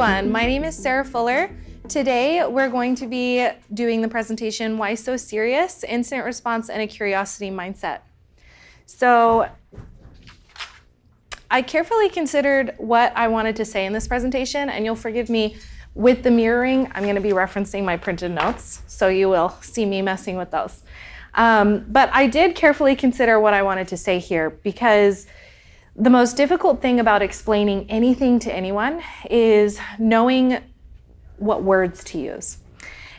everyone, my name is Sarah Fuller. Today we're going to be doing the presentation, Why So Serious? Incident Response and a Curiosity Mindset. So I carefully considered what I wanted to say in this presentation, and you'll forgive me with the mirroring, I'm going to be referencing my printed notes, so you will see me messing with those. But I did carefully consider what I wanted to say here, because the most difficult thing about explaining anything to anyone is knowing what words to use.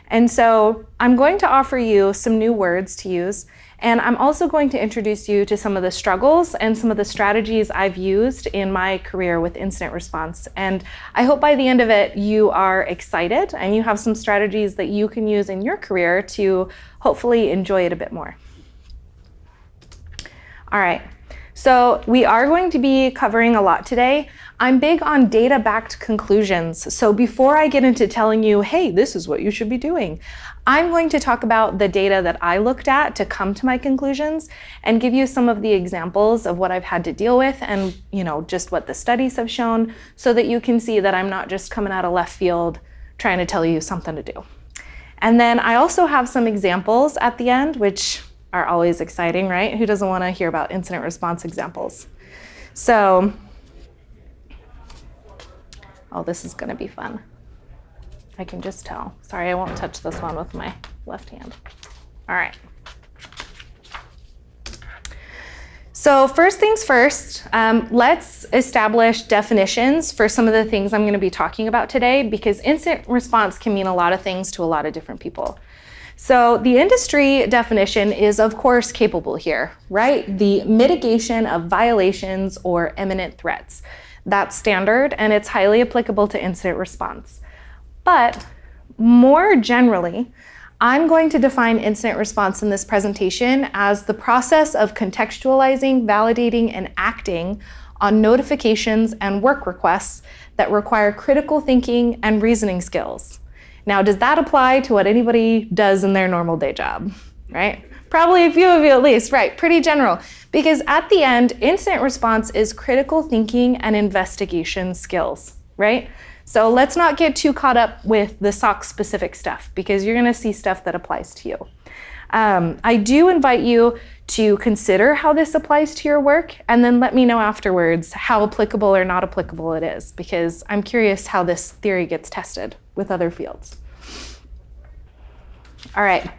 And so I'm going to offer you some new words to use, and I'm also going to introduce you to some of the struggles and some of the strategies I've used in my career with incident response. And I hope by the end of it, you are excited and you have some strategies that you can use in your career to hopefully enjoy it a bit more. All right. So we are going to be covering a lot today. I'm big on data-backed conclusions. So before I get into telling you, hey, this is what you should be doing, I'm going to talk about the data that I looked at to come to my conclusions and give you some of the examples of what I've had to deal with and, just what the studies have shown, so that you can see that I'm not just coming out of left field trying to tell you something to do. And then I also have some examples at the end, which are always exciting, right? Who doesn't want to hear about incident response examples? So, oh, this is going to be fun. I can just tell. Sorry, I won't touch this one with my left hand. All right. So first things first, let's establish definitions for some of the things I'm going to be talking about today, because incident response can mean a lot of things to a lot of different people. So the industry definition is, of course, capable here, right? The mitigation of violations or imminent threats. That's standard, and it's highly applicable to incident response. But more generally, I'm going to define incident response in this presentation as the process of contextualizing, validating, and acting on notifications and work requests that require critical thinking and reasoning skills. Now, does that apply to what anybody does in their normal day job, right? Probably a few of you at least, right? Pretty general. Because at the end, incident response is critical thinking and investigation skills, right? So let's not get too caught up with the SOC specific stuff, because you're gonna see stuff that applies to you. I do invite you to consider how this applies to your work, and then let me know afterwards how applicable or not applicable it is, because I'm curious how this theory gets tested with other fields. All right,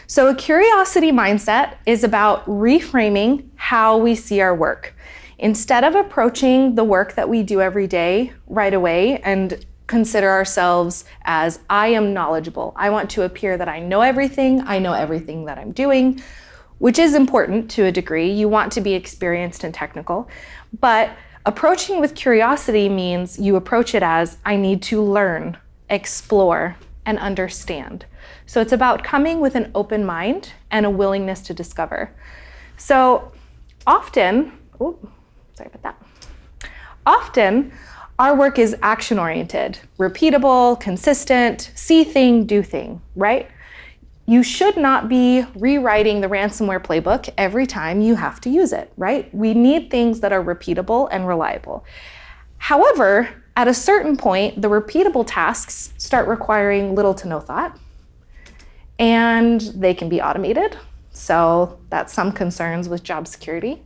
so a curiosity mindset is about reframing how we see our work. Instead of approaching the work that we do every day right away and consider ourselves as, I am knowledgeable. I want to appear that I know everything that I'm doing, which is important to a degree. You want to be experienced and technical, but approaching with curiosity means you approach it as, I need to learn, explore, and understand. So it's about coming with an open mind and a willingness to discover. So often, often, our work is action-oriented, repeatable, consistent, see thing, do thing, right? You should not be rewriting the ransomware playbook every time you have to use it, right? We need things that are repeatable and reliable. However, at a certain point, the repeatable tasks start requiring little to no thought, and they can be automated. So that's some concerns with job security.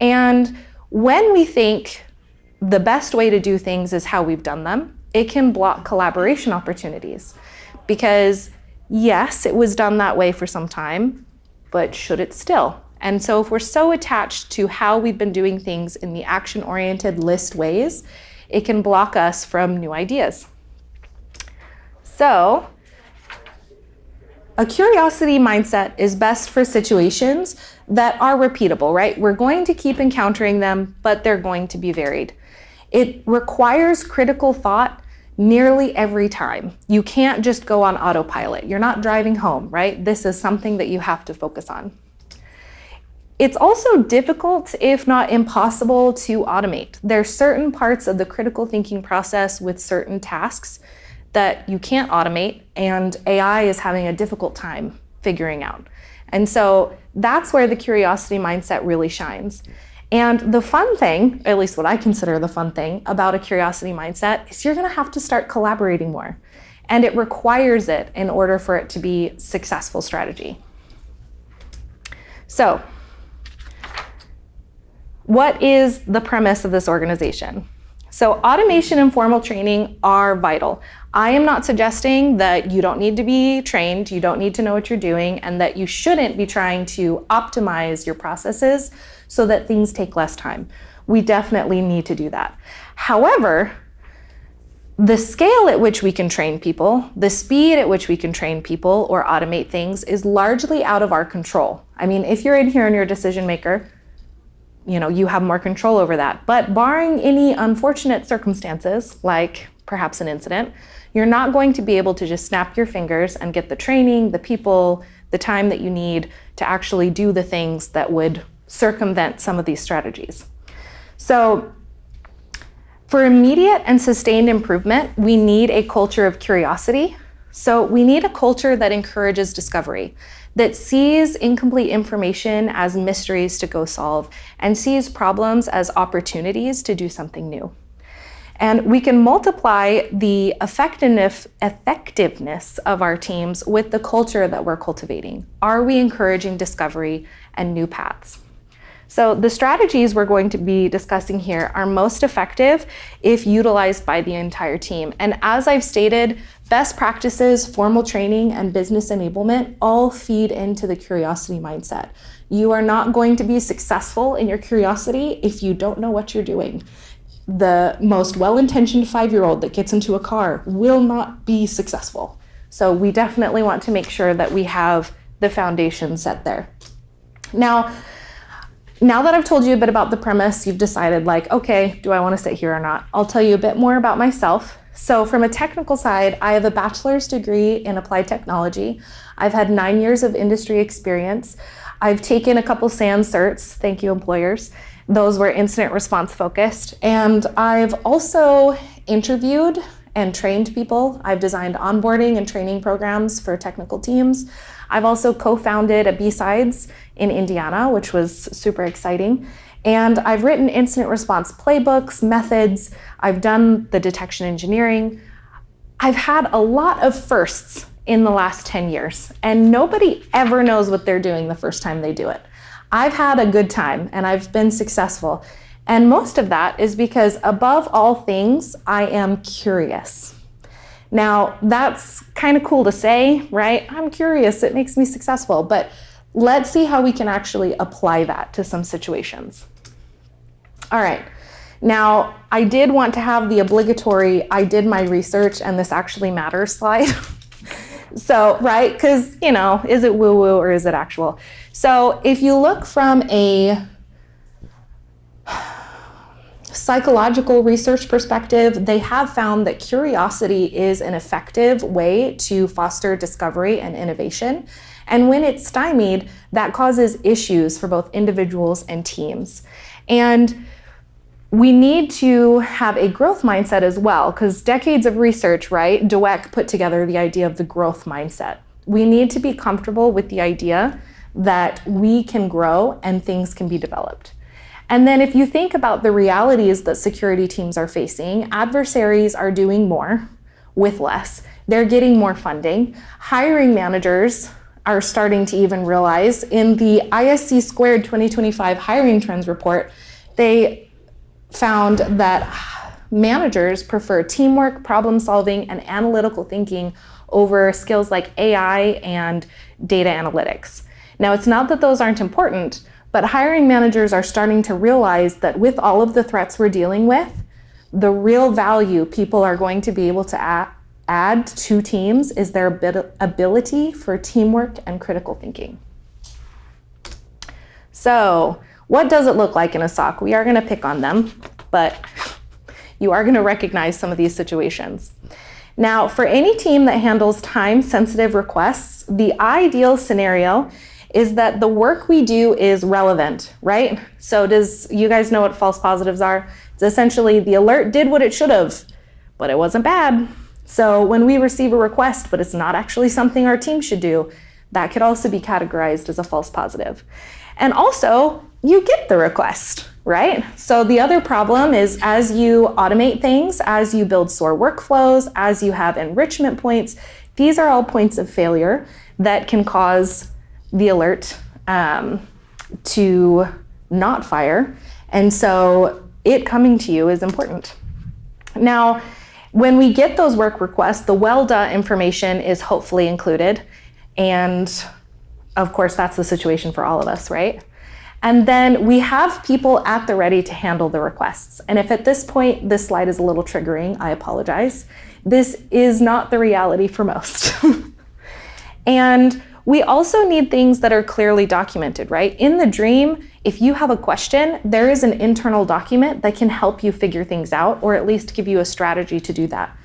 And when we think the best way to do things is how we've done them, it can block collaboration opportunities. Because yes, it was done that way for some time, but should it still? And so if we're so attached to how we've been doing things in the action-oriented list ways, it can block us from new ideas. So a curiosity mindset is best for situations that are repeatable, right? We're going to keep encountering them, but they're going to be varied. It requires critical thought nearly every time. You can't just go on autopilot. You're not driving home, right? This is something that you have to focus on. It's also difficult, if not impossible, to automate. There's certain parts of the critical thinking process with certain tasks that you can't automate, and AI is having a difficult time figuring out. And so that's where the curiosity mindset really shines. And the fun thing, at least what I consider the fun thing about a curiosity mindset, is you're gonna have to start collaborating more. And it requires it in order for it to be a successful strategy. So, what is the premise of this organization? So automation and formal training are vital. I am not suggesting that you don't need to be trained, you don't need to know what you're doing, and that you shouldn't be trying to optimize your processes so that things take less time. We definitely need to do that. However, the scale at which we can train people, the speed at which we can train people or automate things is largely out of our control. I mean, if you're in here and you're a decision maker, you have more control over that. But barring any unfortunate circumstances, like perhaps an incident, you're not going to be able to just snap your fingers and get the training, the people, the time that you need to actually do the things that would circumvent some of these strategies. So for immediate and sustained improvement, we need a culture of curiosity. So we need a culture that encourages discovery, that sees incomplete information as mysteries to go solve, and sees problems as opportunities to do something new. And we can multiply the effectiveness of our teams with the culture that we're cultivating. Are we encouraging discovery and new paths? So the strategies we're going to be discussing here are most effective if utilized by the entire team. And as I've stated, best practices, formal training, and business enablement all feed into the curiosity mindset. You are not going to be successful in your curiosity if you don't know what you're doing. The most well-intentioned 5-year-old that gets into a car will not be successful. So we definitely want to make sure that we have the foundation set there. Now that I've told you a bit about the premise, you've decided okay, do I want to sit here or not? I'll tell you a bit more about myself. So from a technical side, I have a bachelor's degree in applied technology. I've had 9 years of industry experience. I've taken a couple SANS certs, thank you employers. Those were incident response focused. And I've also interviewed and trained people. I've designed onboarding and training programs for technical teams. I've also co-founded a BSides in Indiana, which was super exciting. And I've written incident response playbooks, methods. I've done the detection engineering. I've had a lot of firsts in the last 10 years, and nobody ever knows what they're doing the first time they do it. I've had a good time and I've been successful. And most of that is because above all things, I am curious. Now, that's kind of cool to say, right? I'm curious, it makes me successful, but let's see how we can actually apply that to some situations. All right, now I did want to have the obligatory, I did my research and this actually matters slide. So, right, because, is it woo-woo or is it actual? So if you look from a psychological research perspective, they have found that curiosity is an effective way to foster discovery and innovation. And when it's stymied, that causes issues for both individuals and teams. And we need to have a growth mindset as well, because decades of research, right? Dweck put together the idea of the growth mindset. We need to be comfortable with the idea that we can grow and things can be developed. And then if you think about the realities that security teams are facing, adversaries are doing more with less. They're getting more funding. Hiring managers are starting to even realize in the ISC Squared 2025 hiring trends report, they found that managers prefer teamwork, problem solving, and analytical thinking over skills like AI and data analytics. Now, it's not that those aren't important, but hiring managers are starting to realize that with all of the threats we're dealing with, the real value people are going to be able to add to teams is their ability for teamwork and critical thinking. So, what does it look like in a SOC? We are going to pick on them, but you are going to recognize some of these situations. Now, for any team that handles time-sensitive requests, the ideal scenario is that the work we do is relevant, right? So you guys know what false positives are? It's essentially the alert did what it should have, but it wasn't bad. So when we receive a request, but it's not actually something our team should do, that could also be categorized as a false positive. And also, you get the request, right? So the other problem is as you automate things, as you build SOAR workflows, as you have enrichment points, these are all points of failure that can cause the alert to not fire. And so it coming to you is important. Now, when we get those work requests, the WELDA information is hopefully included. And of course, that's the situation for all of us, right? And then we have people at the ready to handle the requests. And if at this point, this slide is a little triggering, I apologize. This is not the reality for most. And we also need things that are clearly documented, right? In the dream, if you have a question, there is an internal document that can help you figure things out, or at least give you a strategy to do that.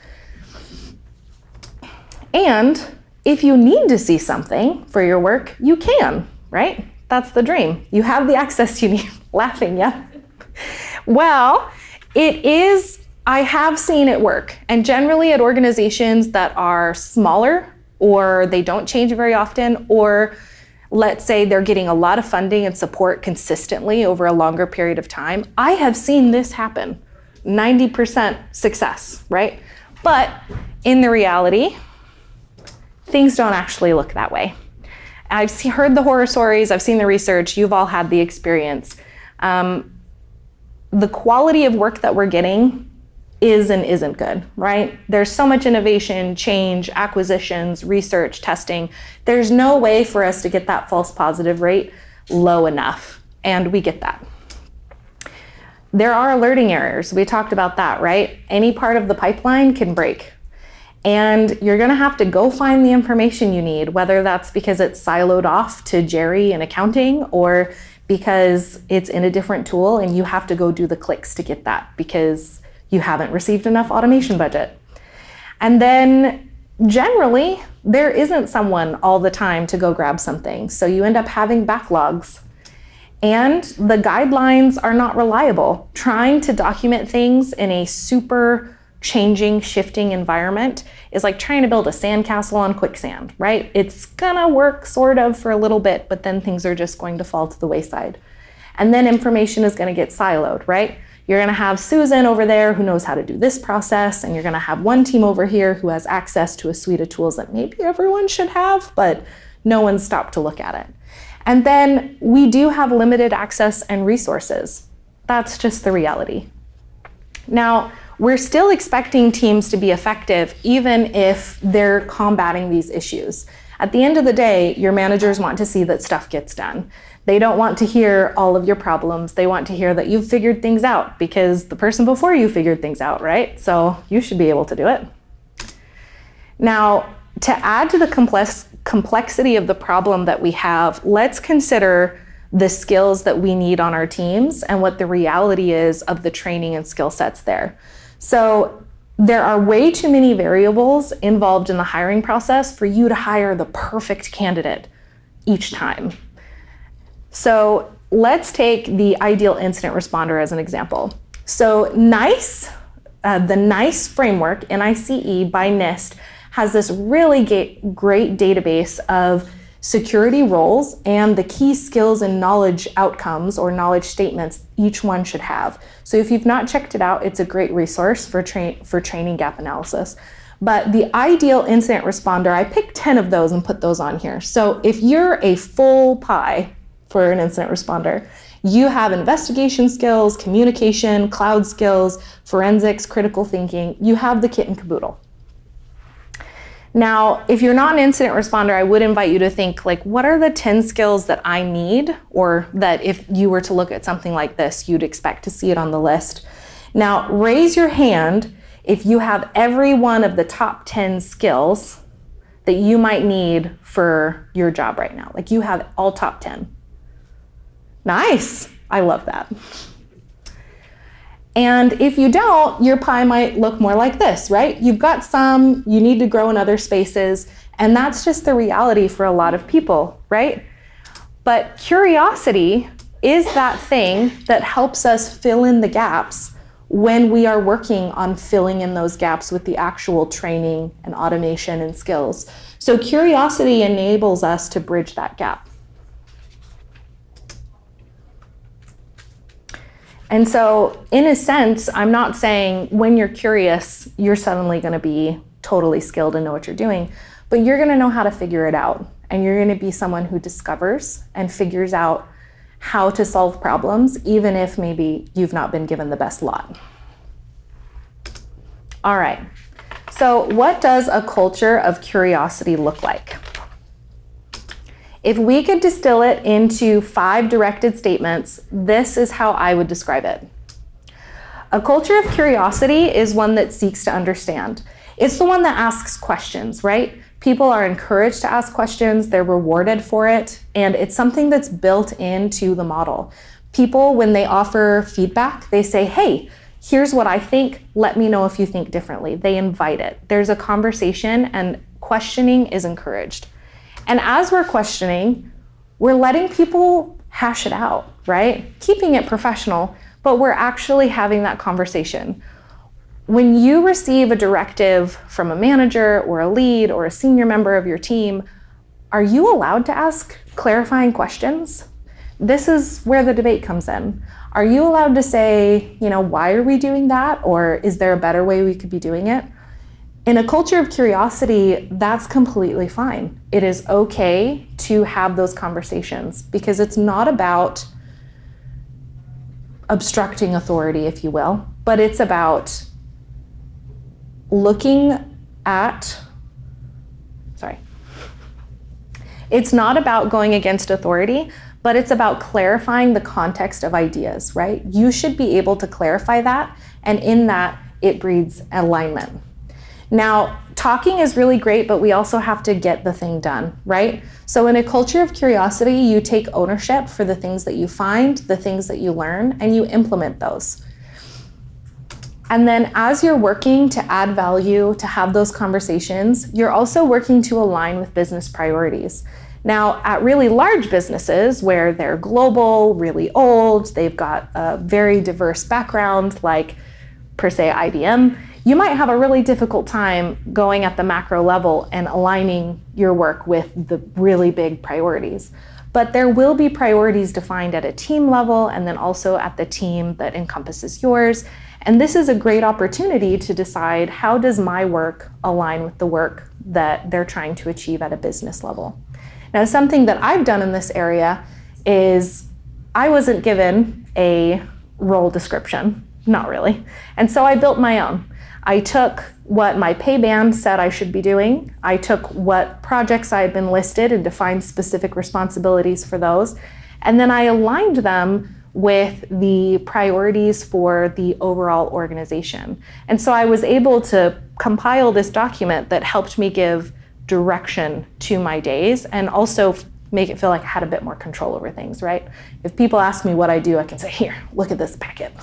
And if you need to see something for your work, you can, right? That's the dream. You have the access you need. Laughing, yeah? Well, it is, I have seen it work. And generally at organizations that are smaller, or they don't change very often, or let's say they're getting a lot of funding and support consistently over a longer period of time, I have seen this happen. 90% success, right? But in the reality, things don't actually look that way. I've heard the horror stories, I've seen the research, you've all had the experience. The quality of work that we're getting is and isn't good, right? There's so much innovation, change, acquisitions, research, testing. There's no way for us to get that false positive rate low enough, and we get that. There are alerting errors. We talked about that, right? Any part of the pipeline can break. And you're gonna have to go find the information you need, whether that's because it's siloed off to Jerry in accounting, or because it's in a different tool and you have to go do the clicks to get that because you haven't received enough automation budget. And then generally, there isn't someone all the time to go grab something. So you end up having backlogs. And the guidelines are not reliable. Trying to document things in a super changing, shifting environment is like trying to build a sandcastle on quicksand, right? It's gonna work sort of for a little bit, but then things are just going to fall to the wayside. And then information is gonna get siloed, right? You're gonna have Susan over there who knows how to do this process, and you're gonna have one team over here who has access to a suite of tools that maybe everyone should have, but no one stopped to look at it. And then we do have limited access and resources. That's just the reality. Now, we're still expecting teams to be effective even if they're combating these issues. At the end of the day, your managers want to see that stuff gets done. They don't want to hear all of your problems. They want to hear that you've figured things out because the person before you figured things out, right? So you should be able to do it. Now, to add to the complexity of the problem that we have, let's consider the skills that we need on our teams and what the reality is of the training and skill sets there. So there are way too many variables involved in the hiring process for you to hire the perfect candidate each time. So let's take the ideal incident responder as an example. So NICE, the NICE framework, NICE by NIST, has this really great database of security roles and the key skills and knowledge outcomes or knowledge statements each one should have. So if you've not checked it out, it's a great resource for training gap analysis. But the ideal incident responder, I picked 10 of those and put those on here. So if you're a full pie for an incident responder, you have investigation skills, communication, cloud skills, forensics, critical thinking, you have the kit and caboodle. Now, if you're not an incident responder, I would invite you to think, like, what are the 10 skills that I need, or that if you were to look at something like this, you'd expect to see it on the list. Now, raise your hand if you have every one of the top 10 skills that you might need for your job right now. Like, you have all top 10. Nice, I love that. And if you don't, your pie might look more like this, right? You've got some, you need to grow in other spaces, and that's just the reality for a lot of people, right? But curiosity is that thing that helps us fill in the gaps when we are working on filling in those gaps with the actual training and automation and skills. So curiosity enables us to bridge that gap. And so in a sense, I'm not saying when you're curious, you're suddenly going to be totally skilled and know what you're doing, but you're going to know how to figure it out. And you're going to be someone who discovers and figures out how to solve problems, even if maybe you've not been given the best lot. All right. So what does a culture of curiosity look like? If we could distill it into 5 directed statements, this is how I would describe it. A culture of curiosity is one that seeks to understand. It's the one that asks questions, right? People are encouraged to ask questions, they're rewarded for it, and it's something that's built into the model. People, when they offer feedback, they say, hey, here's what I think, let me know if you think differently. They invite it. There's a conversation and questioning is encouraged. And as we're questioning, we're letting people hash it out, right? Keeping it professional, but we're actually having that conversation. When you receive a directive from a manager or a lead or a senior member of your team, are you allowed to ask clarifying questions? This is where the debate comes in. Are you allowed to say, why are we doing that? Or is there a better way we could be doing it? In a culture of curiosity, that's completely fine. It is okay to have those conversations because it's not about obstructing authority, if you will, but it's about it's not about going against authority, but it's about clarifying the context of ideas, right? You should be able to clarify that, and in that, it breeds alignment. Now, talking is really great, but we also have to get the thing done, right? So in a culture of curiosity, you take ownership for the things that you find, the things that you learn, and you implement those. And then as you're working to add value, to have those conversations, you're also working to align with business priorities. Now, at really large businesses where they're global, really old, they've got a very diverse background, like per se IBM, you might have a really difficult time going at the macro level and aligning your work with the really big priorities. But there will be priorities defined at a team level and then also at the team that encompasses yours. And this is a great opportunity to decide, how does my work align with the work that they're trying to achieve at a business level? Now, something that I've done in this area is I wasn't given a role description, not really. And so I built my own. I took what my pay band said I should be doing. I took what projects I had been listed and defined specific responsibilities for those. And then I aligned them with the priorities for the overall organization. And so I was able to compile this document that helped me give direction to my days and also make it feel like I had a bit more control over things, right? If people ask me what I do, I can say, here, look at this packet.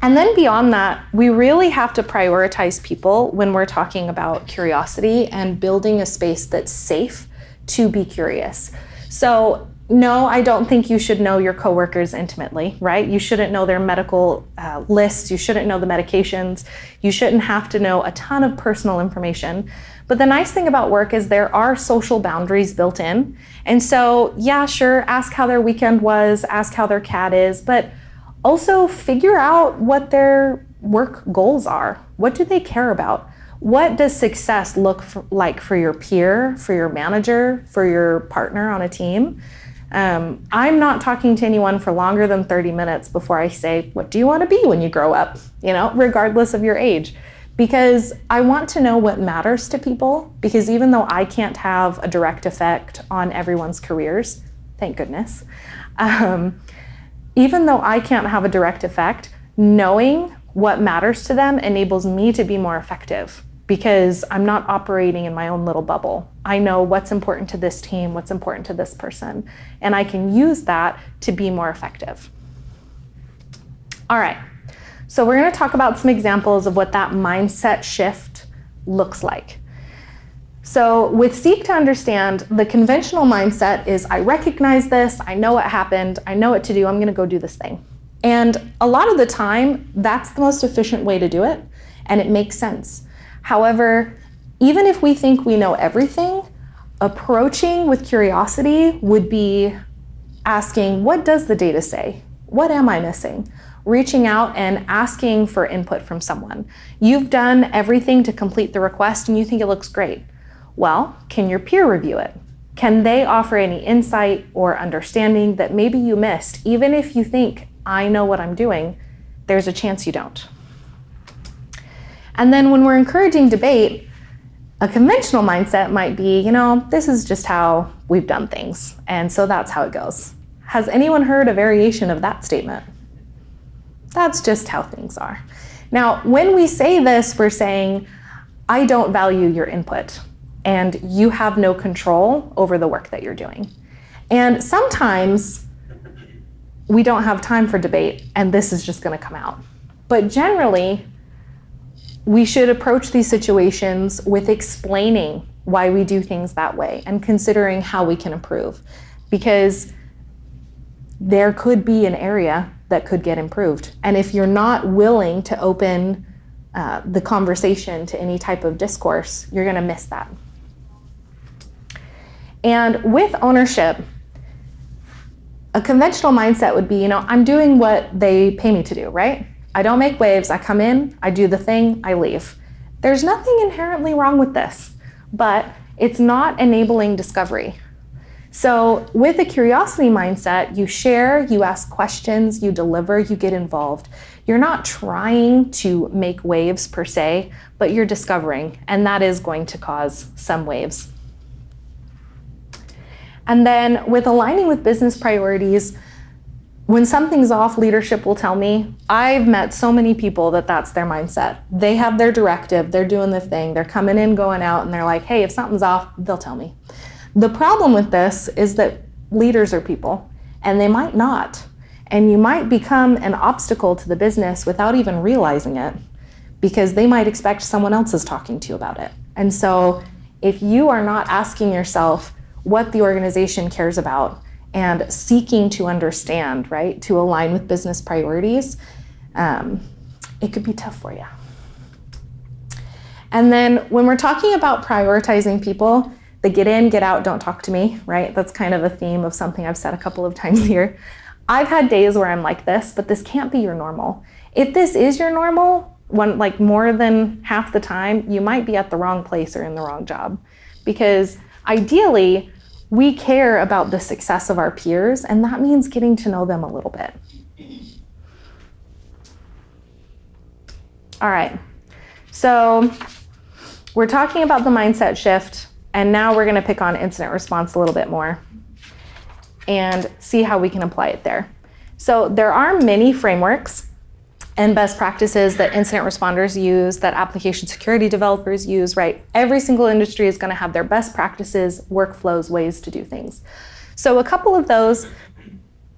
And then beyond that, we really have to prioritize people when we're talking about curiosity and building a space that's safe to be curious. So no, I don't think you should know your coworkers intimately, right? You shouldn't know their medical lists. You shouldn't know the medications. You shouldn't have to know a ton of personal information. But the nice thing about work is there are social boundaries built in. And so, yeah, sure, ask how their weekend was, ask how their cat is, but also figure out what their work goals are. What do they care about? What does success look like for your peer, for your manager, for your partner on a team? I'm not talking to anyone for longer than 30 minutes before I say, what do you want to be when you grow up? Regardless of your age. Because I want to know what matters to people, because even though I can't have a direct effect on everyone's careers, thank goodness, even though I can't have a direct effect, knowing what matters to them enables me to be more effective because I'm not operating in my own little bubble. I know what's important to this team, what's important to this person, and I can use that to be more effective. All right, so we're going to talk about some examples of what that mindset shift looks like. So with Seek to Understand, the conventional mindset is I recognize this, I know what happened, I know what to do, I'm going to go do this thing. And a lot of the time, that's the most efficient way to do it, and it makes sense. However, even if we think we know everything, approaching with curiosity would be asking, what does the data say? What am I missing? Reaching out and asking for input from someone. You've done everything to complete the request and you think it looks great. Well, can your peer review it? Can they offer any insight or understanding that maybe you missed? Even if you think, I know what I'm doing, there's a chance you don't. And then when we're encouraging debate, a conventional mindset might be, this is just how we've done things, and so that's how it goes. Has anyone heard a variation of that statement? That's just how things are. Now, when we say this, we're saying, I don't value your input, and you have no control over the work that you're doing. And sometimes we don't have time for debate, and this is just going to come out. But generally, we should approach these situations with explaining why we do things that way and considering how we can improve, because there could be an area that could get improved. And if you're not willing to open the conversation to any type of discourse, you're going to miss that. And with ownership, a conventional mindset would be, I'm doing what they pay me to do, right? I don't make waves, I come in, I do the thing, I leave. There's nothing inherently wrong with this, but it's not enabling discovery. So with a curiosity mindset, you share, you ask questions, you deliver, you get involved. You're not trying to make waves per se, but you're discovering, and that is going to cause some waves. And then with aligning with business priorities, when something's off, leadership will tell me. I've met so many people that that's their mindset. They have their directive, they're doing the thing, they're coming in, going out, and they're like, hey, if something's off, they'll tell me. The problem with this is that leaders are people, and they might not. And you might become an obstacle to the business without even realizing it, because they might expect someone else is talking to you about it. And so if you are not asking yourself what the organization cares about and seeking to understand, right, to align with business priorities, it could be tough for you. And then when we're talking about prioritizing people, the get in, get out, don't talk to me, right? That's kind of a theme of something I've said a couple of times here. I've had days where I'm like this, but this can't be your normal. If this is your normal, more than half the time, you might be at the wrong place or in the wrong job. Because ideally, we care about the success of our peers, and that means getting to know them a little bit. All right, so we're talking about the mindset shift, and now we're gonna pick on incident response a little bit more and see how we can apply it there. So there are many frameworks and best practices that incident responders use, that application security developers use, right? Every single industry is gonna have their best practices, workflows, ways to do things. So a couple of those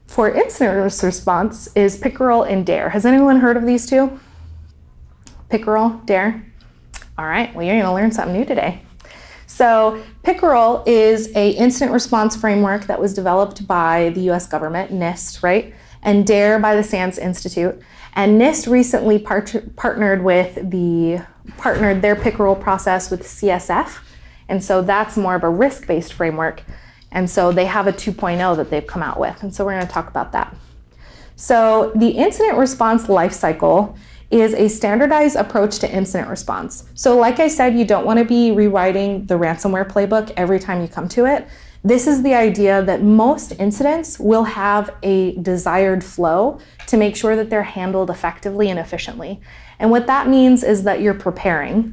for incident response is Pickerel and Dare. Has anyone heard of these two? Pickerel, Dare? All right, well, you're gonna learn something new today. So Pickerel is an incident response framework that was developed by the US government, NIST, right? And Dare by the SANS Institute. And NIST recently partnered their Pickerel process with CSF. And so that's more of a risk-based framework. And so they have a 2.0 that they've come out with. And so we're gonna talk about that. So the incident response lifecycle is a standardized approach to incident response. So like I said, you don't wanna be rewriting the ransomware playbook every time you come to it. This is the idea that most incidents will have a desired flow to make sure that they're handled effectively and efficiently. And what that means is that you're preparing,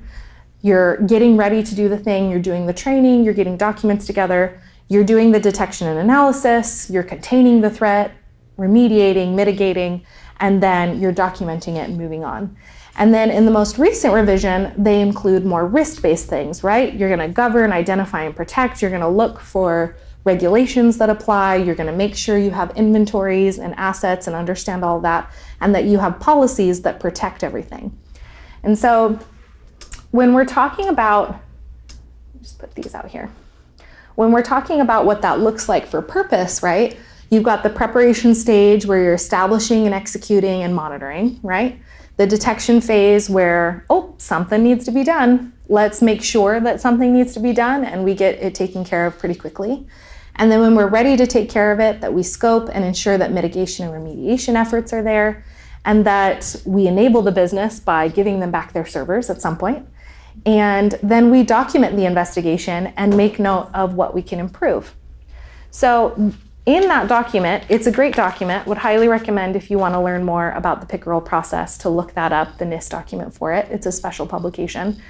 you're getting ready to do the thing, you're doing the training, you're getting documents together, you're doing the detection and analysis, you're containing the threat, remediating, mitigating, and then you're documenting it and moving on. And then in the most recent revision, they include more risk-based things, right? You're gonna govern, identify, and protect. You're gonna look for regulations that apply. You're gonna make sure you have inventories and assets and understand all that, and that you have policies that protect everything. And so when we're talking about, just put these out here. When we're talking about what that looks like for purpose, right? You've got the preparation stage where you're establishing and executing and monitoring, right? The detection phase where, oh, something needs to be done. Let's make sure that something needs to be done and we get it taken care of pretty quickly. And then when we're ready to take care of it, that we scope and ensure that mitigation and remediation efforts are there, and that we enable the business by giving them back their servers at some point. And then we document the investigation and make note of what we can improve. So in that document, it's a great document, would highly recommend if you want to learn more about the pickerel process to look that up, the NIST document for it. It's a special publication.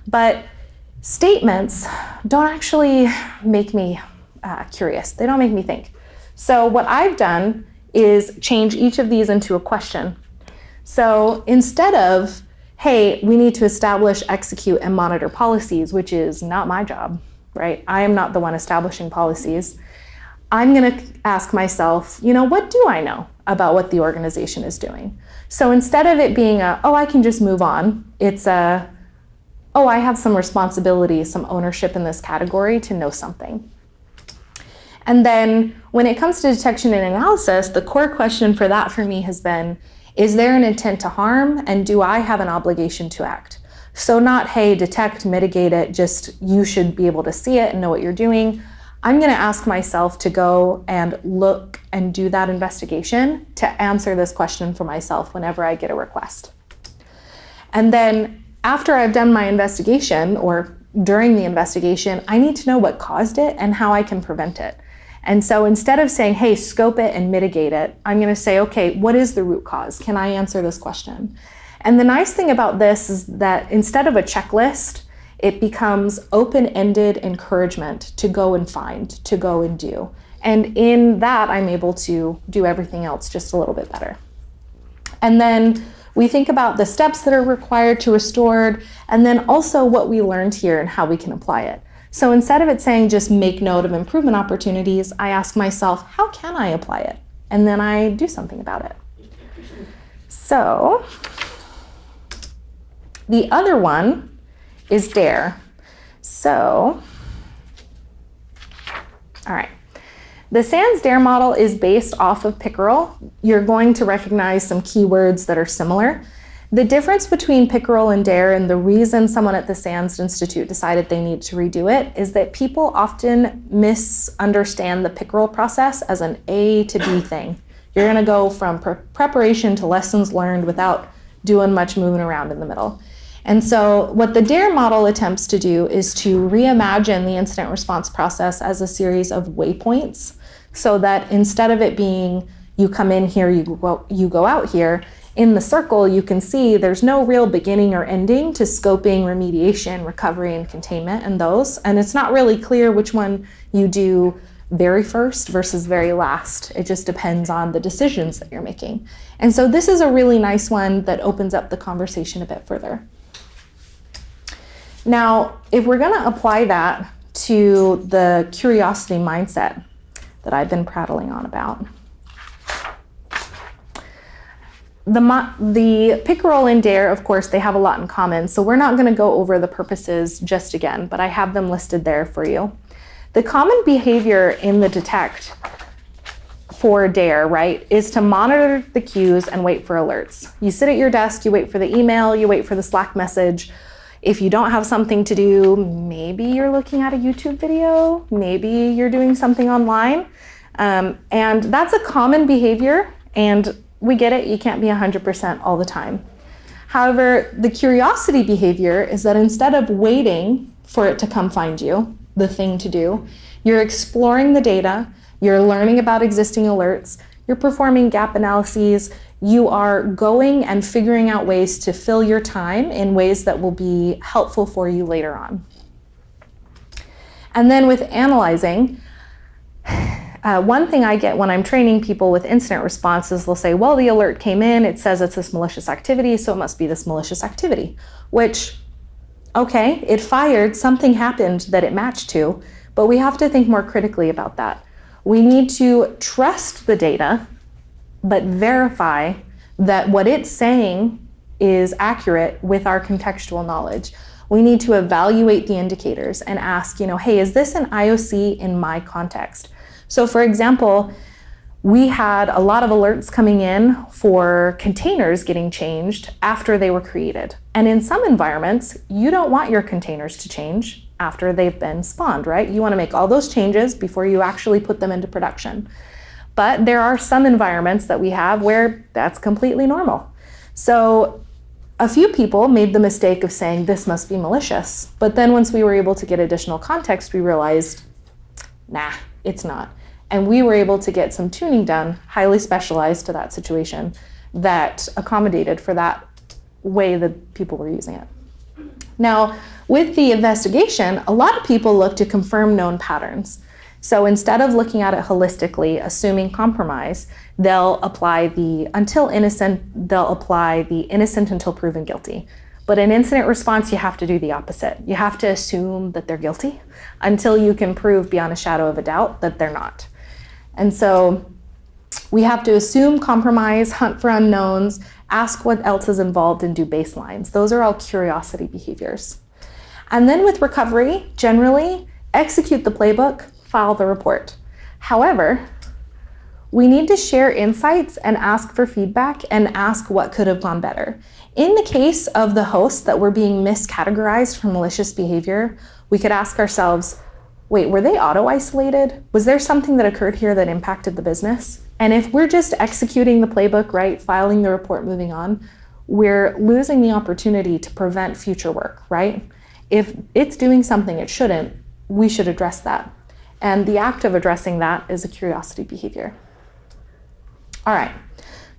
But statements don't actually make me curious. They don't make me think. So what I've done is change each of these into a question. So instead of, hey, we need to establish, execute, and monitor policies, which is not my job, right? I am not the one establishing policies. I'm going to ask myself, what do I know about what the organization is doing? So instead of it being I can just move on, it's I have some responsibility, some ownership in this category to know something. And then when it comes to detection and analysis, the core question for that for me has been, is there an intent to harm, and do I have an obligation to act? So not, hey, detect, mitigate it, just you should be able to see it and know what you're doing. I'm going to ask myself to go and look and do that investigation to answer this question for myself whenever I get a request. And then after I've done my investigation or during the investigation, I need to know what caused it and how I can prevent it. And so instead of saying, hey, scope it and mitigate it, I'm going to say, okay, what is the root cause? Can I answer this question? And the nice thing about this is that instead of a checklist, it becomes open-ended encouragement to go and find, to go and do. And in that, I'm able to do everything else just a little bit better. And then we think about the steps that are required to restore, and then also what we learned here and how we can apply it. So instead of it saying just make note of improvement opportunities, I ask myself, how can I apply it? And then I do something about it. So the other one is DARE. So, all right. The SANS DARE model is based off of pickerel. You're going to recognize some keywords that are similar. The difference between pickerel and DARE, and the reason someone at the SANS Institute decided they need to redo it, is that people often misunderstand the pickerel process as an A to B thing. You're going to go from preparation to lessons learned without doing much moving around in the middle. And so what the DARE model attempts to do is to reimagine the incident response process as a series of waypoints, so that instead of it being you come in here, you go out here, in the circle you can see there's no real beginning or ending to scoping, remediation, recovery, and containment and those. And it's not really clear which one you do very first versus very last. It just depends on the decisions that you're making. And so this is a really nice one that opens up the conversation a bit further. Now, if we're going to apply that to the curiosity mindset that I've been prattling on about, the pickerel and DARE, of course, they have a lot in common, so we're not going to go over the purposes just again, but I have them listed there for you. The common behavior in the detect for DARE, right, is to monitor the cues and wait for alerts. You sit at your desk, you wait for the email, you wait for the Slack message. If you don't have something to do, maybe you're looking at a YouTube video, maybe you're doing something online. And that's a common behavior, and we get it, you can't be 100% all the time. However, the curiosity behavior is that instead of waiting for it to come find you, the thing to do, you're exploring the data, you're learning about existing alerts, you're performing gap analyses, you are going and figuring out ways to fill your time in ways that will be helpful for you later on. And then with analyzing, one thing I get when I'm training people with incident response is they'll say, well, the alert came in, it says it's this malicious activity, so it must be this malicious activity, which, okay, it fired, something happened that it matched to, but we have to think more critically about that. We need to trust the data, but verify that what it's saying is accurate with our contextual knowledge. We need to evaluate the indicators and ask, hey, is this an IOC in my context? So for example, we had a lot of alerts coming in for containers getting changed after they were created. And in some environments, you don't want your containers to change after they've been spawned, right? You want to make all those changes before you actually put them into production. But there are some environments that we have where that's completely normal. So a few people made the mistake of saying this must be malicious. But then once we were able to get additional context, we realized, nah, it's not. And we were able to get some tuning done, highly specialized to that situation, that accommodated for that way that people were using it. Now, with the investigation, a lot of people look to confirm known patterns. So instead of looking at it holistically, assuming compromise, they'll apply the innocent until proven guilty. But in incident response, you have to do the opposite. You have to assume that they're guilty until you can prove beyond a shadow of a doubt that they're not. And so we have to assume compromise, hunt for unknowns, ask what else is involved, and do baselines. Those are all curiosity behaviors. And then with recovery, generally, execute the playbook, file the report. However, we need to share insights and ask for feedback and ask what could have gone better. In the case of the hosts that were being miscategorized for malicious behavior, we could ask ourselves, wait, were they auto-isolated? Was there something that occurred here that impacted the business? And if we're just executing the playbook, right, filing the report, moving on, we're losing the opportunity to prevent future work, right? If it's doing something it shouldn't, we should address that. And the act of addressing that is a curiosity behavior. All right,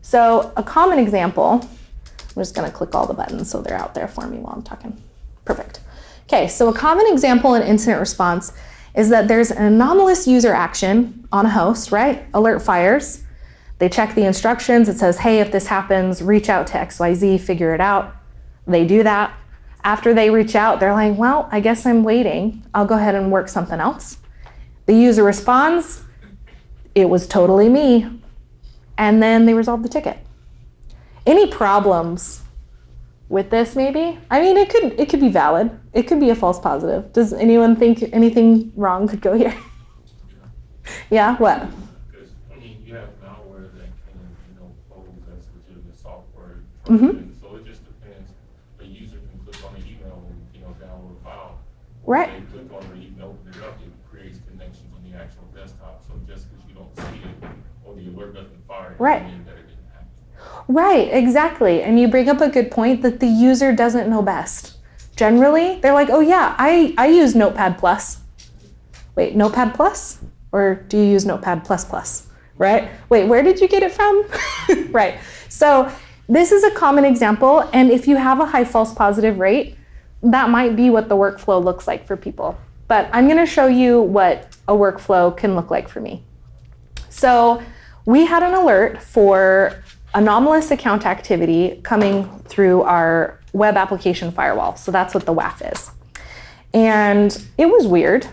so a common example, I'm just gonna click all the buttons so they're out there for me while I'm talking. Perfect. Okay, so a common example in incident response is that there's an anomalous user action on a host, right? Alert fires. They check the instructions. It says, hey, if this happens, reach out to XYZ, figure it out. They do that. After they reach out, they're like, well, I guess I'm waiting. I'll go ahead and work something else. The user responds, it was totally me. And then they resolve the ticket. Any problems with this maybe? I mean, it could be valid. It could be a false positive. Does anyone think anything wrong could go here? Yeah, what? Because, I mean, you have malware that can, pose as legitimate software. Mm-hmm. So it just depends. A user can click on an email and, download a file. Right. When they click on it, you can open it up, it creates connections on the actual desktop. So just because you don't see it or the alert doesn't fire, right. That it didn't happen. Right, exactly. And you bring up a good point that the user doesn't know best. Generally, they're like, oh yeah, I use Notepad+. Wait, Notepad+? Or do you use Notepad++? Right? Wait, where did you get it from? Right. So this is a common example, and if you have a high false positive rate, that might be what the workflow looks like for people. But I'm gonna show you what a workflow can look like for me. So we had an alert for anomalous account activity coming through our web application firewall. So that's what the WAF is. And it was weird.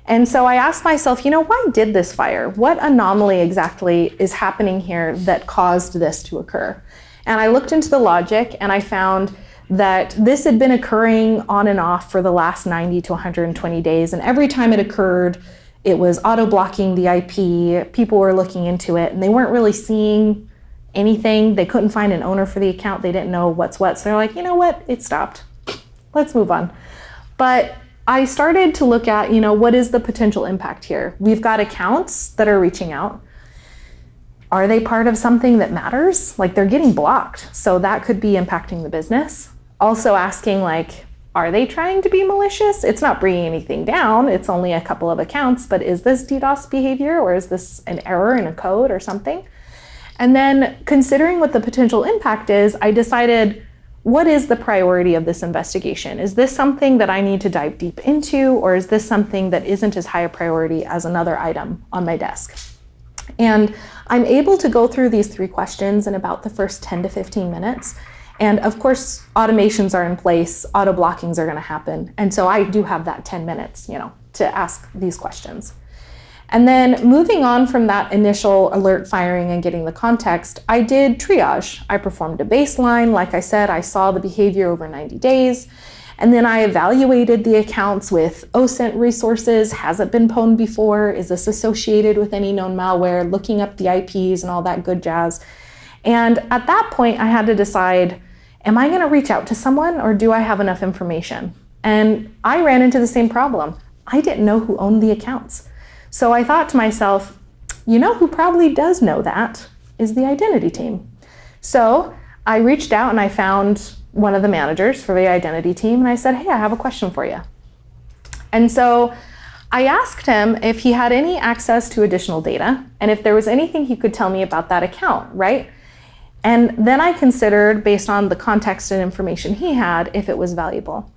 And so I asked myself, why did this fire? What anomaly exactly is happening here that caused this to occur? And I looked into the logic and I found that this had been occurring on and off for the last 90 to 120 days. And every time it occurred, it was auto-blocking the IP. People were looking into it and they weren't really seeing anything. They couldn't find an owner for the account. They didn't know what's what. So they're like, you know what? It stopped. Let's move on. But I started to look at, what is the potential impact here? We've got accounts that are reaching out. Are they part of something that matters? Like they're getting blocked. So that could be impacting the business. Also asking are they trying to be malicious? It's not bringing anything down. It's only a couple of accounts, but is this DDoS behavior or is this an error in a code or something? And then considering what the potential impact is, I decided, what is the priority of this investigation? Is this something that I need to dive deep into, or is this something that isn't as high a priority as another item on my desk? And I'm able to go through these 3 questions in about the first 10 to 15 minutes. And of course, automations are in place, auto blockings are gonna happen. And so I do have that 10 minutes, to ask these questions. And then moving on from that initial alert firing and getting the context, I did triage. I performed a baseline. Like I said, I saw the behavior over 90 days. And then I evaluated the accounts with OSINT resources. Has it been pwned before? Is this associated with any known malware? Looking up the IPs and all that good jazz. And at that point, I had to decide, am I gonna reach out to someone or do I have enough information? And I ran into the same problem. I didn't know who owned the accounts. So I thought to myself, you know who probably does know that is the identity team. So I reached out and I found one of the managers for the identity team and I said, hey, I have a question for you. And so I asked him if he had any access to additional data and if there was anything he could tell me about that account, right? And then I considered, based on the context and information he had, if it was valuable.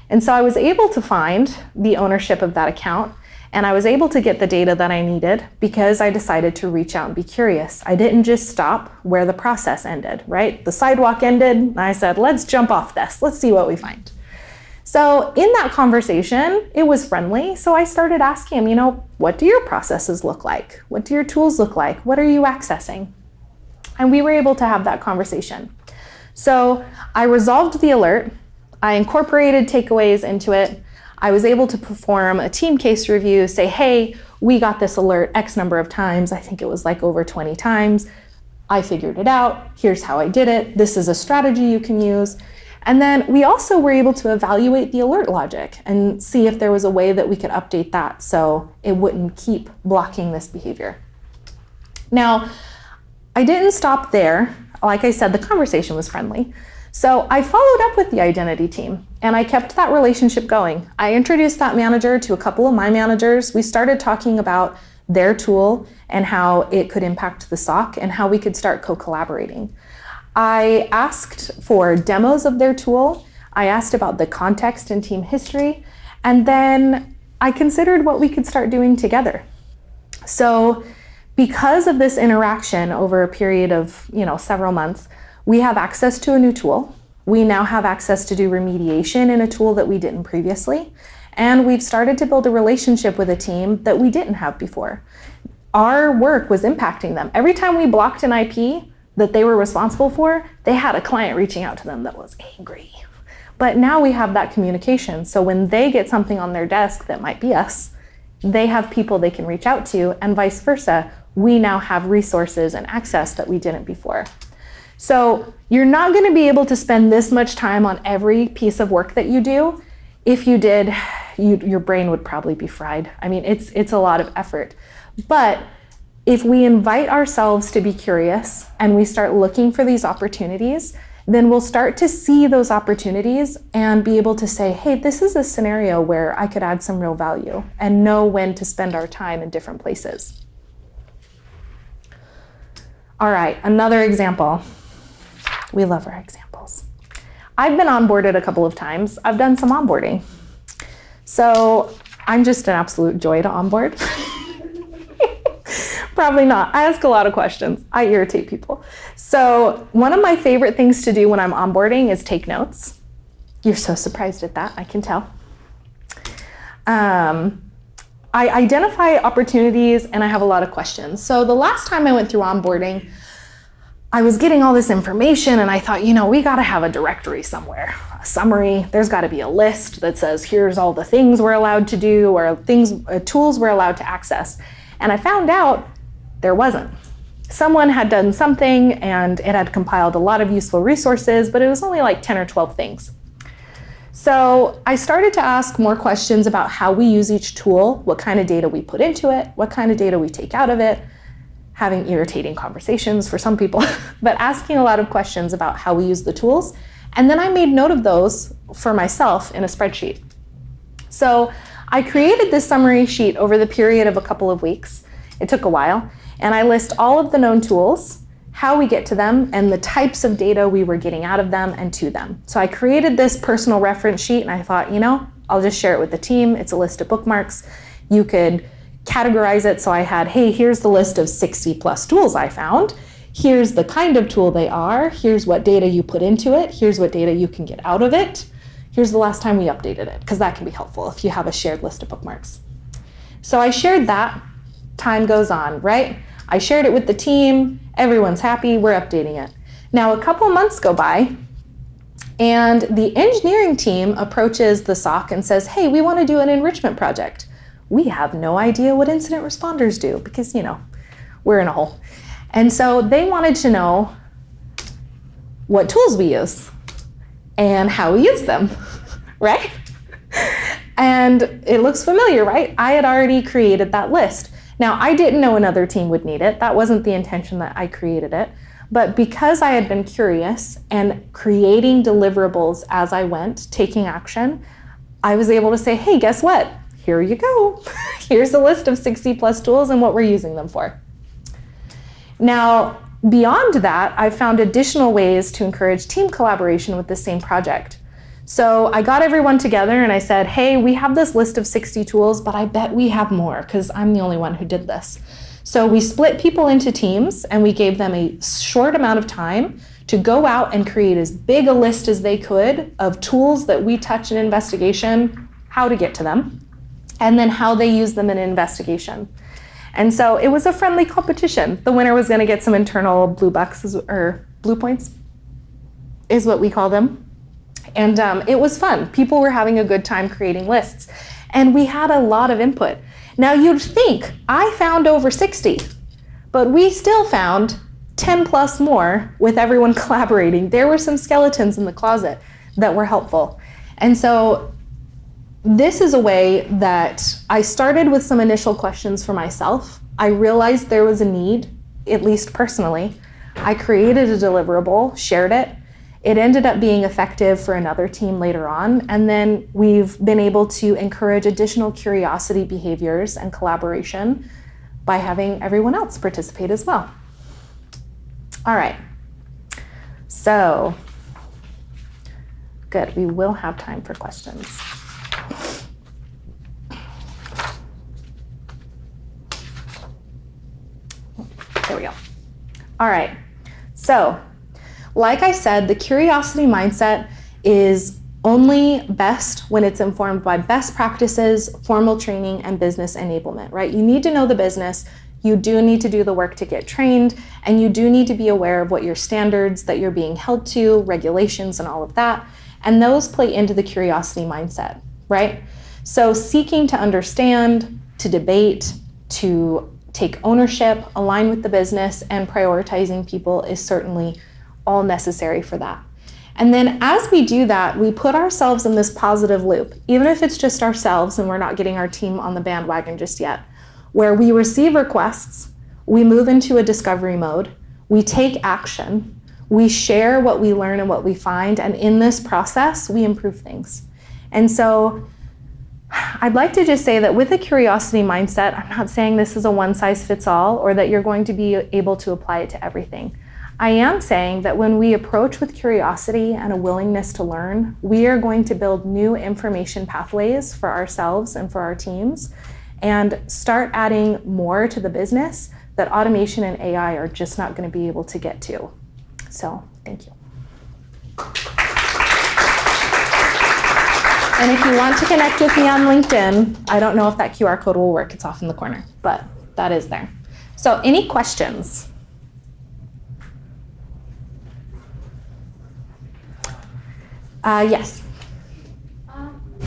And so I was able to find the ownership of that account, and I was able to get the data that I needed because I decided to reach out and be curious. I didn't just stop where the process ended, right? The sidewalk ended, and I said, let's jump off this. Let's see what we find. So in that conversation, it was friendly. So I started asking him, what do your processes look like? What do your tools look like? What are you accessing? And we were able to have that conversation. So I resolved the alert. I incorporated takeaways into it. I was able to perform a team case review, say, hey, we got this alert X number of times. I think it was like over 20 times. I figured it out. Here's how I did it. This is a strategy you can use. And then we also were able to evaluate the alert logic and see if there was a way that we could update that so it wouldn't keep blocking this behavior. Now, I didn't stop there. Like I said, the conversation was friendly. So I followed up with the identity team and I kept that relationship going. I introduced that manager to a couple of my managers. We started talking about their tool and how it could impact the SOC and how we could start co-collaborating. I asked for demos of their tool. I asked about the context and team history. And then I considered what we could start doing together. So because of this interaction over a period of several months, we have access to a new tool. We now have access to do remediation in a tool that we didn't previously. And we've started to build a relationship with a team that we didn't have before. Our work was impacting them. Every time we blocked an IP that they were responsible for, they had a client reaching out to them that was angry. But now we have that communication. So when they get something on their desk that might be us, they have people they can reach out to, and vice versa. We now have resources and access that we didn't before. So you're not going to be able to spend this much time on every piece of work that you do. If you did, your brain would probably be fried. I mean, it's a lot of effort. But if we invite ourselves to be curious and we start looking for these opportunities, then we'll start to see those opportunities and be able to say, hey, this is a scenario where I could add some real value, and know when to spend our time in different places. All right, another example. We love our examples. I've been onboarded a couple of times. I've done some onboarding. So I'm just an absolute joy to onboard. Probably not. I ask a lot of questions. I irritate people. So one of my favorite things to do when I'm onboarding is take notes. You're so surprised at that, I can tell. I identify opportunities and I have a lot of questions. So the last time I went through onboarding, I was getting all this information and I thought, we got to have a directory somewhere, a summary. There's got to be a list that says, here's all the things we're allowed to do or tools we're allowed to access. And I found out there wasn't. Someone had done something and it had compiled a lot of useful resources, but it was only like 10 or 12 things. So I started to ask more questions about how we use each tool, what kind of data we put into it, what kind of data we take out of it, having irritating conversations for some people, but asking a lot of questions about how we use the tools. And then I made note of those for myself in a spreadsheet. So I created this summary sheet over the period of a couple of weeks. It took a while. And I list all of the known tools, how we get to them, and the types of data we were getting out of them and to them. So I created this personal reference sheet and I thought, I'll just share it with the team. It's a list of bookmarks. You could categorize it. So I had, hey, here's the list of 60 plus tools I found. Here's the kind of tool they are. Here's what data you put into it. Here's what data you can get out of it. Here's the last time we updated it, because that can be helpful if you have a shared list of bookmarks. So I shared that. Time goes on, right? I shared it with the team. Everyone's happy. We're updating it. Now, a couple months go by, and the engineering team approaches the SOC and says, hey, we want to do an enrichment project. We have no idea what incident responders do because, we're in a hole. And so they wanted to know what tools we use and how we use them, right? And it looks familiar, right? I had already created that list. Now, I didn't know another team would need it. That wasn't the intention that I created it. But because I had been curious and creating deliverables as I went, taking action, I was able to say, hey, guess what? Here you go. Here's a list of 60 plus tools and what we're using them for. Now, beyond that, I've found additional ways to encourage team collaboration with the same project. So I got everyone together and I said, hey, we have this list of 60 tools, but I bet we have more because I'm the only one who did this. So we split people into teams and we gave them a short amount of time to go out and create as big a list as they could of tools that we touch in investigation, how to get to them, and then how they use them in an investigation. And so it was a friendly competition. The winner was going to get some internal blue bucks, or blue points is what we call them. And it was fun. People were having a good time creating lists. And we had a lot of input. Now you'd think I found over 60, but we still found 10 plus more with everyone collaborating. There were some skeletons in the closet that were helpful. And so this is a way that I started with some initial questions for myself. I realized there was a need, at least personally. I created a deliverable, shared it. It ended up being effective for another team later on, and then we've been able to encourage additional curiosity behaviors and collaboration by having everyone else participate as well. All right, so good, we will have time for questions. There we go. All right, so like I said, the curiosity mindset is only best when it's informed by best practices, formal training, and business enablement, right? You need to know the business, you do need to do the work to get trained, and you do need to be aware of what your standards that you're being held to, regulations, and all of that. And those play into the curiosity mindset, right? So seeking to understand, to debate, to take ownership, align with the business, and prioritizing people is certainly all necessary for that. And then as we do that, we put ourselves in this positive loop, even if it's just ourselves and we're not getting our team on the bandwagon just yet, where we receive requests, we move into a discovery mode, we take action, we share what we learn and what we find, and in this process, we improve things. And so I'd like to just say that with a curiosity mindset, I'm not saying this is a one-size-fits-all or that you're going to be able to apply it to everything. I am saying that when we approach with curiosity and a willingness to learn, we are going to build new information pathways for ourselves and for our teams and start adding more to the business that automation and AI are just not going to be able to get to. So, thank you. And if you want to connect with me on LinkedIn, I don't know if that QR code will work. It's off in the corner, but that is there. So, any questions? Yes.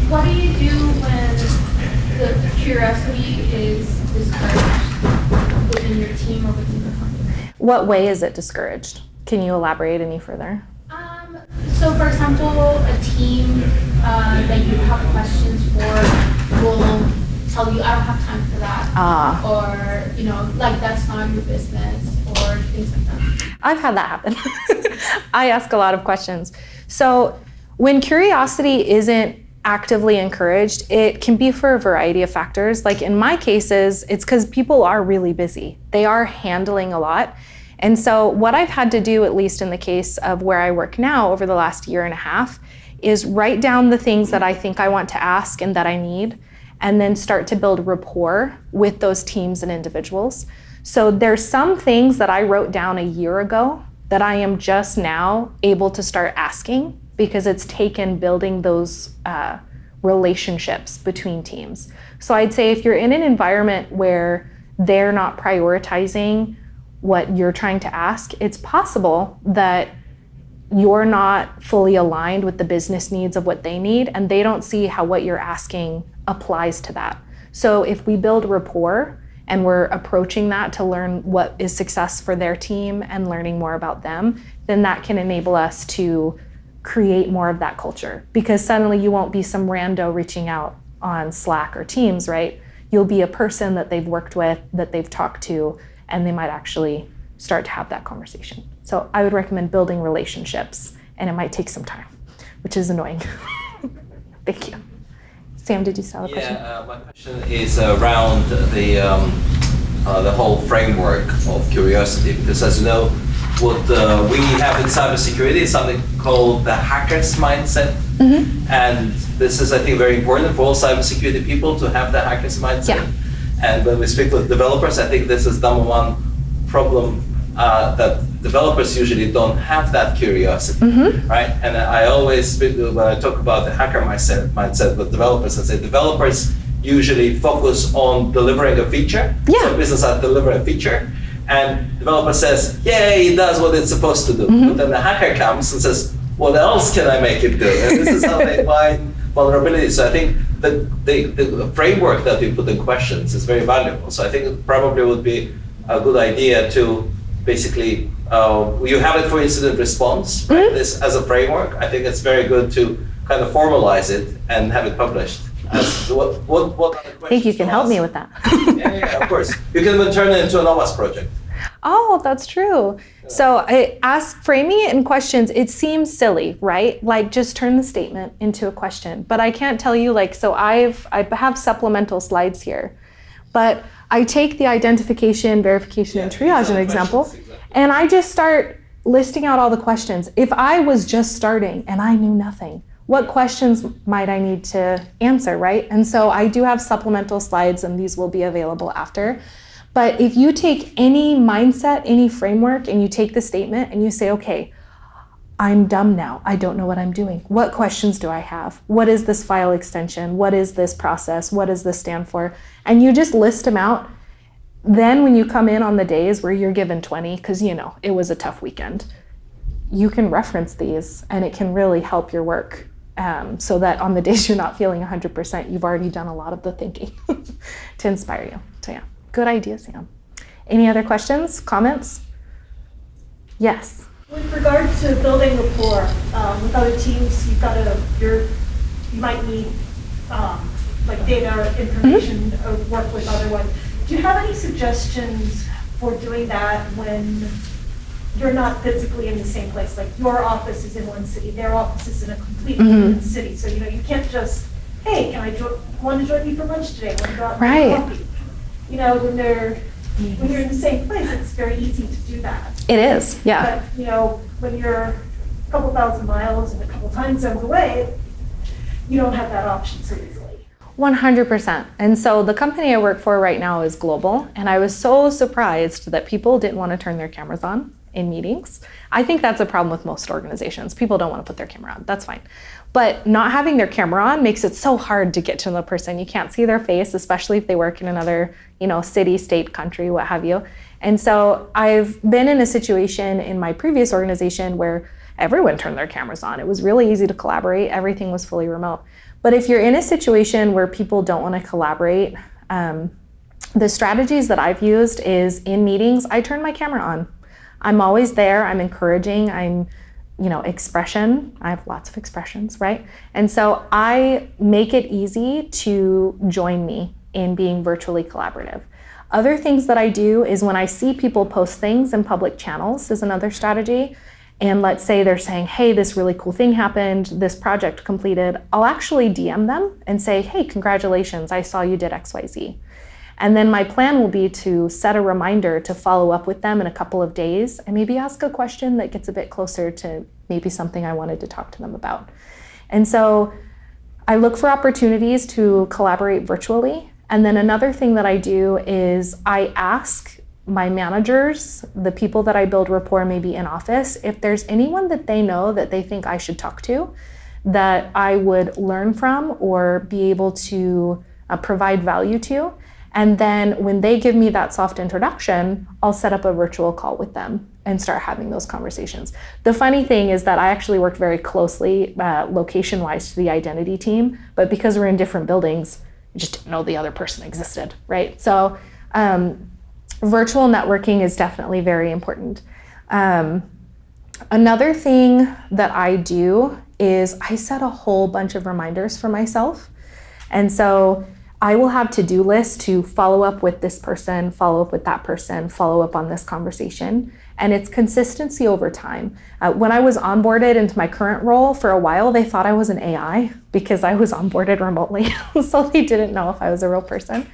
What do you do when the curiosity is discouraged within your team or within your company? What way is it discouraged? Can you elaborate any further? So for example, a team that you have questions for will tell you, I don't have time for that. Or, like that's not your business or things like that. I've had that happen. I ask a lot of questions. So when curiosity isn't actively encouraged, it can be for a variety of factors. Like in my cases, it's because people are really busy. They are handling a lot. And so what I've had to do, at least in the case of where I work now over the last year and a half, is write down the things that I think I want to ask and that I need, and then start to build rapport with those teams and individuals. So there's some things that I wrote down a year ago that I am just now able to start asking because it's taken building those relationships between teams. So I'd say if you're in an environment where they're not prioritizing what you're trying to ask, it's possible that you're not fully aligned with the business needs of what they need, and they don't see how what you're asking applies to that. So if we build rapport and we're approaching that to learn what is success for their team and learning more about them, then that can enable us to create more of that culture, because suddenly you won't be some rando reaching out on Slack or Teams, right? You'll be a person that they've worked with, that they've talked to, and they might actually start to have that conversation. So I would recommend building relationships, and it might take some time, which is annoying. Thank you. Sam, did you still have a question? Yeah, my question is around the whole framework of curiosity, because as you know, what we have in cybersecurity is something called the hacker's mindset. Mm-hmm. And this is, I think, very important for all cybersecurity people to have the hacker's mindset. Yeah. And when we speak with developers, I think this is number one problem, that developers usually don't have that curiosity, mm-hmm. right? And I always speak, when I talk about the hacker mindset with developers, I say developers usually focus on delivering a feature. Yeah. So business are delivering a feature, and developer says, yay, it does what it's supposed to do. Mm-hmm. But then the hacker comes and says, what else can I make it do? And this is how they find vulnerabilities. So I think the framework that we put in questions is very valuable. So I think it probably would be a good idea to basically, you have it for incident response, right? Mm-hmm. This as a framework. I think it's very good to kind of formalize it and have it published. As what are the questions? I think you can help me with that. Yeah, of course. You can even turn it into an OWASP project. Oh, that's true. Yeah. So framing it in questions, it seems silly, right? Like just turn the statement into a question. But I can't tell you, so I have supplemental slides here. But I take the identification, verification, and triage as an example, exactly. And I just start listing out all the questions. If I was just starting and I knew nothing, what questions might I need to answer, right? And so I do have supplemental slides, and these will be available after. But if you take any mindset, any framework, and you take the statement and you say, okay, I'm dumb now. I don't know what I'm doing. What questions do I have? What is this file extension? What is this process? What does this stand for? And you just list them out. Then when you come in on the days where you're given 20, because it was a tough weekend, you can reference these, and it can really help your work. So that on the days you're not feeling 100%, you've already done a lot of the thinking to inspire you. So yeah, good idea, Sam. Any other questions, comments? Yes. With regard to building rapport with other teams, you might need data or information, mm-hmm. or work with other ones. Do you have any suggestions for doing that when you're not physically in the same place? Like your office is in one city, their office is in a completely mm-hmm. different city. So you can't just, hey, can I want to join you for lunch today? Want to go out and have coffee? When you're in the same place, it's very easy to do that. It is, yeah. But when you're a couple thousand miles and a couple time zones away, you don't have that option so easily. 100%. And so the company I work for right now is global, and I was so surprised that people didn't want to turn their cameras on in meetings. I think that's a problem with most organizations. People don't want to put their camera on. That's fine. But not having their camera on makes it so hard to get to know the person. You can't see their face, especially if they work in another, city, state, country, what have you. And so I've been in a situation in my previous organization where everyone turned their cameras on. It was really easy to collaborate. Everything was fully remote. But if you're in a situation where people don't want to collaborate, the strategies that I've used is in meetings, I turn my camera on. I'm always there. I'm encouraging. I'm expression. I have lots of expressions, right? And so I make it easy to join me in being virtually collaborative. Other things that I do is when I see people post things in public channels is another strategy. And let's say they're saying, hey, this really cool thing happened, this project completed, I'll actually DM them and say, hey, congratulations, I saw you did XYZ. And then my plan will be to set a reminder to follow up with them in a couple of days and maybe ask a question that gets a bit closer to maybe something I wanted to talk to them about. And so I look for opportunities to collaborate virtually. And then another thing that I do is I ask my managers, the people that I build rapport maybe in office, if there's anyone that they know that they think I should talk to, that I would learn from or be able to provide value to. And then when they give me that soft introduction, I'll set up a virtual call with them and start having those conversations. The funny thing is that I actually work very closely location-wise to the identity team, but because we're in different buildings, I just didn't know the other person existed, right? So virtual networking is definitely very important. Another thing that I do is I set a whole bunch of reminders for myself. And so I will have to-do lists to follow up with this person, follow up with that person, follow up on this conversation. And it's consistency over time. When I was onboarded into my current role, for a while, they thought I was an AI because I was onboarded remotely. So they didn't know if I was a real person.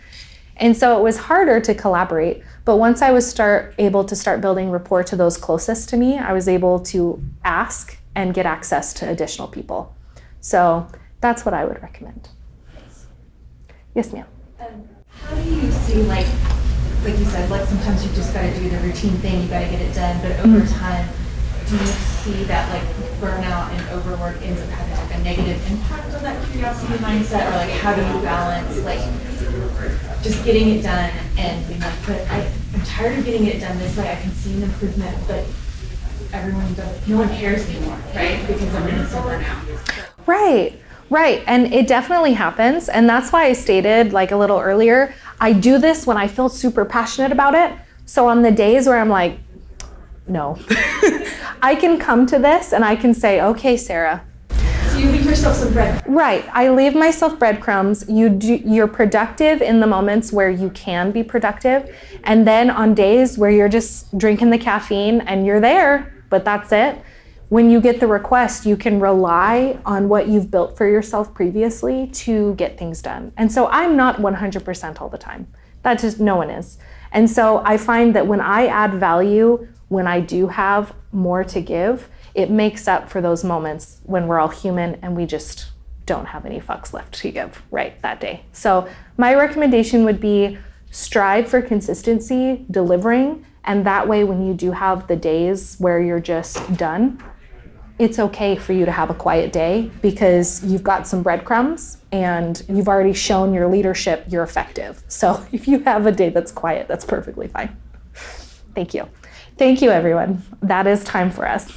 And so it was harder to collaborate. But once I was able to start building rapport to those closest to me, I was able to ask and get access to additional people. So that's what I would recommend. Yes, ma'am. How do you see, like you said, like sometimes you just got to do the routine thing, you got to get it done, but over time, do you see that like burnout and overwork ends up having like a negative impact on that curiosity mindset, or like how do you balance like just getting it done and being like, but I'm tired of getting it done this way, I can see an improvement, but no one cares anymore, right? Because everyone's so burnt out. Right, and it definitely happens, and that's why I stated like a little earlier, I do this when I feel super passionate about it. So on the days where I'm like, no, I can come to this and I can say, okay, Sarah. So you leave yourself some bread. Right, I leave myself breadcrumbs. You're productive in the moments where you can be productive, and then on days where you're just drinking the caffeine and you're there, but that's it. When you get the request, you can rely on what you've built for yourself previously to get things done. And so I'm not 100% all the time. That just, no one is. And so I find that when I add value, when I do have more to give, it makes up for those moments when we're all human and we just don't have any fucks left to give right that day. So my recommendation would be strive for consistency, delivering, and that way when you do have the days where you're just done, it's okay for you to have a quiet day because you've got some breadcrumbs and you've already shown your leadership you're effective. So if you have a day that's quiet, that's perfectly fine. Thank you. Thank you, everyone. That is time for us.